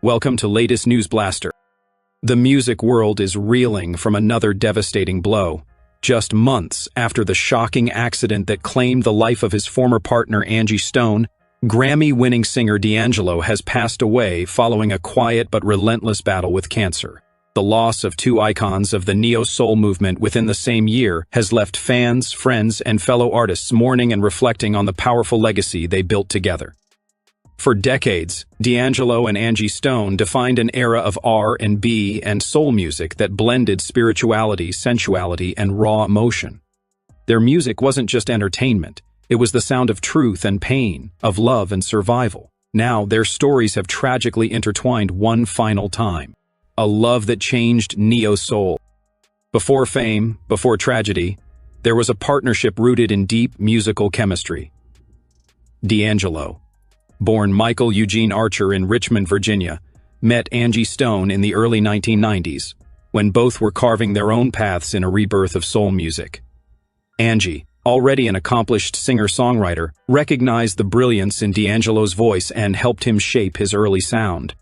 Welcome to latest News Blaster. The music world is reeling from another devastating blow. Just months after the shocking accident that claimed the life of his former partner Angie Stone, Grammy-winning singer Angelo has passed away following a quiet but relentless battle with cancer. The loss of two icons of the neo-soul movement within the same year has left fans, friends, and fellow artists mourning and reflecting on the powerful legacy they built together. For decades, Angelo and Angie Stone defined an era of R&B and soul music that blended spirituality, sensuality, and raw emotion. Their music wasn't just entertainment, it was the sound of truth and pain, of love and survival. Now, their stories have tragically intertwined one final time. A love that changed neo-soul. Before fame, before tragedy, there was a partnership rooted in deep musical chemistry. Angelo, born Michael Eugene Archer in Richmond, Virginia, met Angie Stone in the early 1990s, when both were carving their own paths in a rebirth of soul music. Angie, already an accomplished singer-songwriter, recognized the brilliance in Angelo's voice and helped him shape his early sound.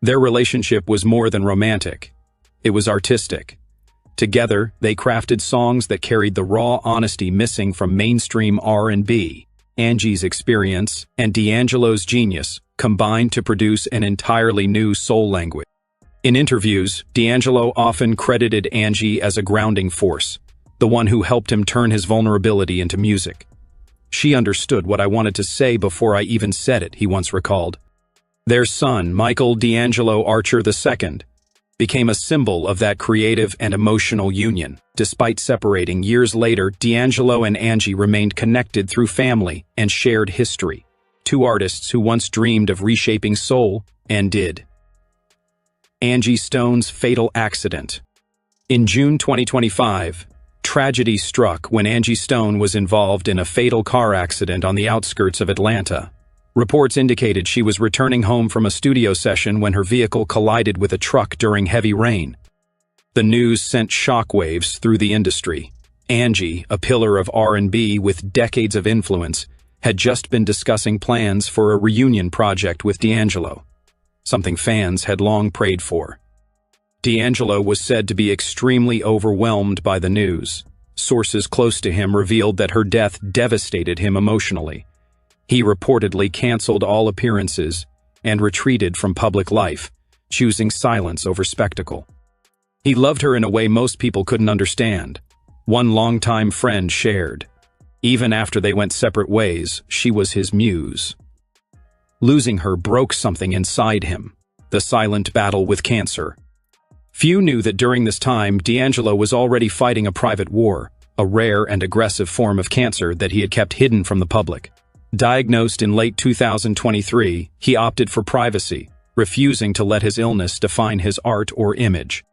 Their relationship was more than romantic. It was artistic. Together, they crafted songs that carried the raw honesty missing from mainstream R&B. Angie's experience and Angelo's genius combined to produce an entirely new soul language. In interviews, Angelo often credited Angie as a grounding force, the one who helped him turn his vulnerability into music. "She understood what I wanted to say before I even said it," he once recalled. Their son, Michael Angelo Archer II, became a symbol of that creative and emotional union. Despite separating years later, Angelo and Angie remained connected through family and shared history. Two artists who once dreamed of reshaping soul and did. Angie Stone's fatal accident. In June 2025, tragedy struck when Angie Stone was involved in a fatal car accident on the outskirts of Atlanta. Reports indicated she was returning home from a studio session when her vehicle collided with a truck during heavy rain. The news sent shockwaves through the industry. Angie, a pillar of R&B with decades of influence, had just been discussing plans for a reunion project with Angelo, something fans had long prayed for. Angelo was said to be extremely overwhelmed by the news. Sources close to him revealed that her death devastated him emotionally. He reportedly canceled all appearances and retreated from public life, choosing silence over spectacle. He loved her in a way most people couldn't understand. One longtime friend shared. Even after they went separate ways, she was his muse. Losing her broke something inside him, the silent battle with cancer. Few knew that during this time, Angelo was already fighting a private war, a rare and aggressive form of cancer that he had kept hidden from the public. Diagnosed in late 2023, he opted for privacy, refusing to let his illness define his art or image.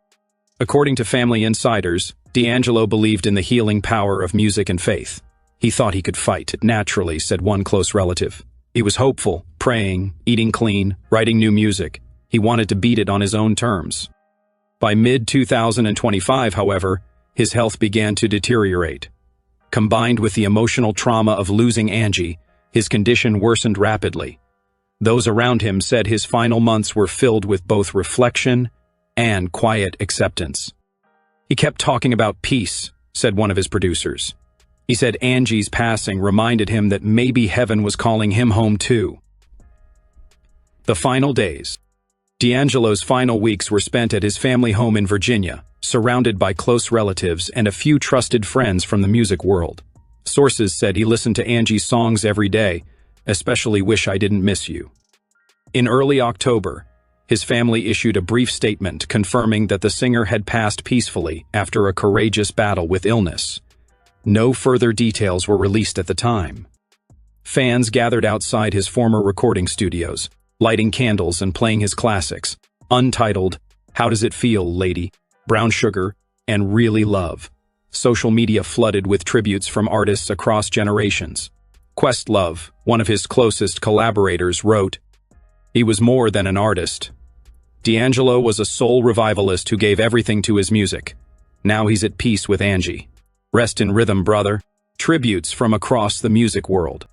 According to family insiders, Angelo believed in the healing power of music and faith. He thought he could fight it naturally, said one close relative. He was hopeful, praying, eating clean, writing new music. He wanted to beat it on his own terms. By mid-2025, however, his health began to deteriorate. Combined with the emotional trauma of losing Angie, his condition worsened rapidly. Those around him said his final months were filled with both reflection and quiet acceptance. "He kept talking about peace," said one of his producers. He said Angie's passing reminded him that maybe heaven was calling him home too. The final days. Angelo's final weeks were spent at his family home in Virginia, surrounded by close relatives and a few trusted friends from the music world. Sources said he listened to Angie's songs every day, especially "Wish I Didn't Miss You." In early October, his family issued a brief statement confirming that the singer had passed peacefully after a courageous battle with illness. No further details were released at the time. Fans gathered outside his former recording studios, lighting candles and playing his classics, Untitled, How Does It Feel, Lady, Brown Sugar, and Really Love. Social media flooded with tributes from artists across generations. Questlove, one of his closest collaborators, wrote, "He was more than an artist. Angelo was a soul revivalist who gave everything to his music. Now he's at peace with Angie. Rest in rhythm, brother." Tributes from across the music world.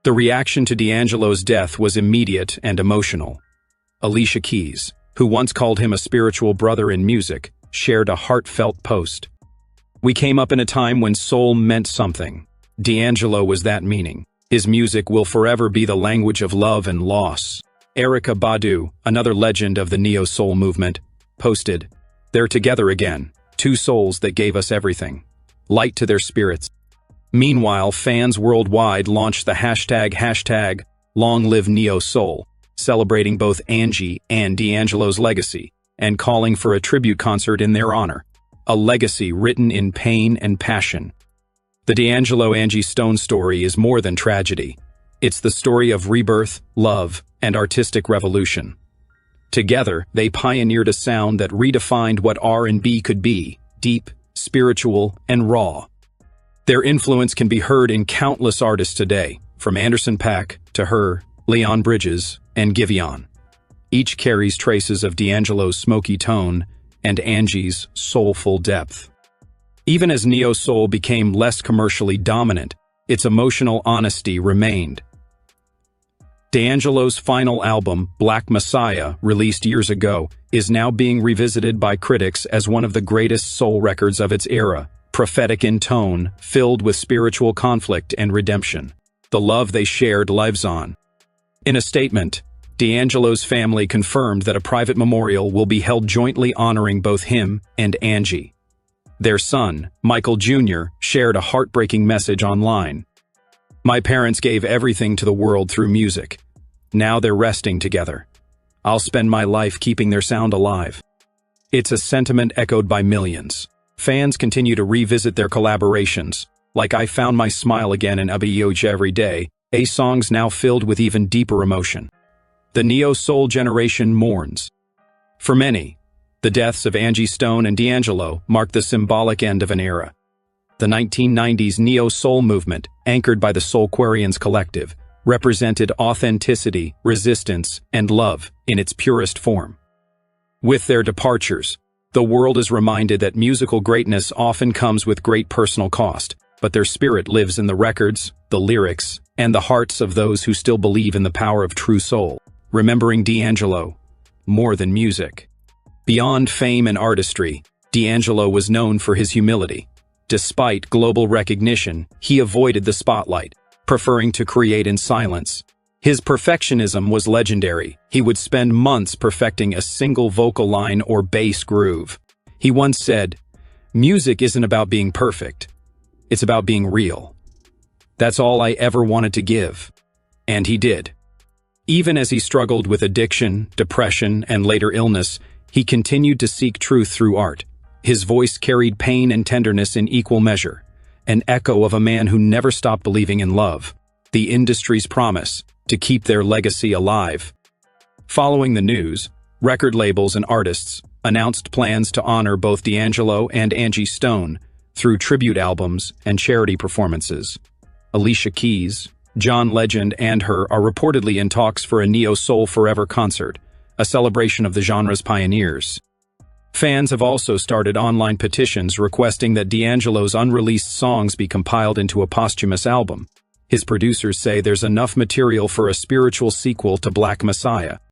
The reaction to Angelo's death was immediate and emotional. Alicia Keys, who once called him a spiritual brother in music, shared a heartfelt post. "We came up in a time when soul meant something. D'Angelo was that meaning. His music will forever be the language of love and loss." Erykah Badu, another legend of the neo-soul movement, posted, "They're together again, two souls that gave us everything. Light to their spirits." Meanwhile, fans worldwide launched the hashtag Long Live Neo Soul, celebrating both Angie and D'Angelo's legacy, and calling for a tribute concert in their honor. A legacy written in pain and passion. The D'Angelo-Angie Stone story is more than tragedy. It's the story of rebirth, love, and artistic revolution. Together, they pioneered a sound that redefined what R&B could be: deep, spiritual, and raw. Their influence can be heard in countless artists today, from Anderson .Paak to Her, Leon Bridges, and Giveon. Each carries traces of D'Angelo's smoky tone and Angie's soulful depth. Even as neo-soul became less commercially dominant, its emotional honesty remained. D'Angelo's final album, Black Messiah, released years ago, is now being revisited by critics as one of the greatest soul records of its era, prophetic in tone, filled with spiritual conflict and redemption. The love they shared lives on. In a statement, D'Angelo's family confirmed that a private memorial will be held jointly honoring both him and Angie. Their son, Michael Jr., shared a heartbreaking message online. "My parents gave everything to the world through music. Now they're resting together. I'll spend my life keeping their sound alive." It's a sentiment echoed by millions. Fans continue to revisit their collaborations, like "I Found My Smile Again" and "Abiyoj Every Day," a songs now filled with even deeper emotion. The neo-soul generation mourns. For many, the deaths of Angie Stone and D'Angelo mark the symbolic end of an era. The 1990s neo-soul movement, anchored by the Soulquarians Collective, represented authenticity, resistance, and love in its purest form. With their departures, the world is reminded that musical greatness often comes with great personal cost, but their spirit lives in the records, the lyrics, and the hearts of those who still believe in the power of true soul. Remembering D'Angelo, more than music. Beyond fame and artistry, D'Angelo was known for his humility. Despite global recognition, he avoided the spotlight, preferring to create in silence. His perfectionism was legendary. He would spend months perfecting a single vocal line or bass groove. He once said, "Music isn't about being perfect. It's about being real. That's all I ever wanted to give." And he did. Even as he struggled with addiction, depression, and later illness, he continued to seek truth through art. His voice carried pain and tenderness in equal measure, an echo of a man who never stopped believing in love, the industry's promise to keep their legacy alive. Following the news, record labels and artists announced plans to honor both D'Angelo and Angie Stone through tribute albums and charity performances. Alicia Keys, John Legend, and Her are reportedly in talks for a neo-soul forever concert, a celebration of the genre's pioneers. Fans have also started online petitions requesting that D'Angelo's unreleased songs be compiled into a posthumous album. His producers say there's enough material for a spiritual sequel to Black Messiah.